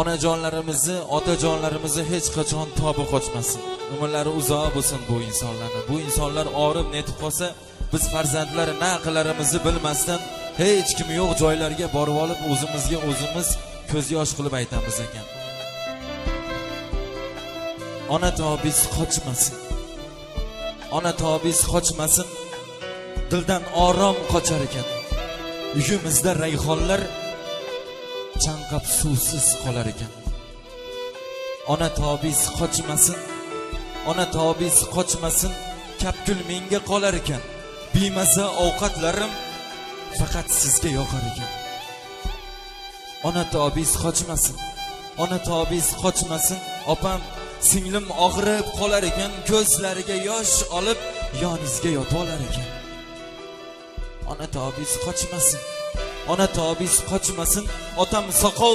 onajonlarimizni, otajonlarimizni hech qachon tobi qochmasin. Umrlari uzoq bo'lsin bu insonlarni. Bu insonlar orib netib qolsa, biz farzandlari na qilarimizni bilmasdan hech kim yo'q joylarga borib olib o'zimizga o'zimiz ko'z yosh qilib aytamiz ekan. Ona tobiz qochmasin. Ona tobiz qochmasin. Dildan orom qochar ekan. Uyimizda rayhonlar chanqab suvsiz qolar ekan. Ona tobiz qochmasin. Ona tobiz qochmasin. Kapkul menga qolar ekan. Biymasa ovqatlarim faqat sizga yoqar ekan. Ona tobiz qochmasin. Ona tobiz qochmasin. Opam, singlim og'rib qolar ekan, ko'zlariga yosh olib yoningizga yotib olar ekan. Ona tobiz qochmasin. Ona tobiz qochmasin. Otam soqov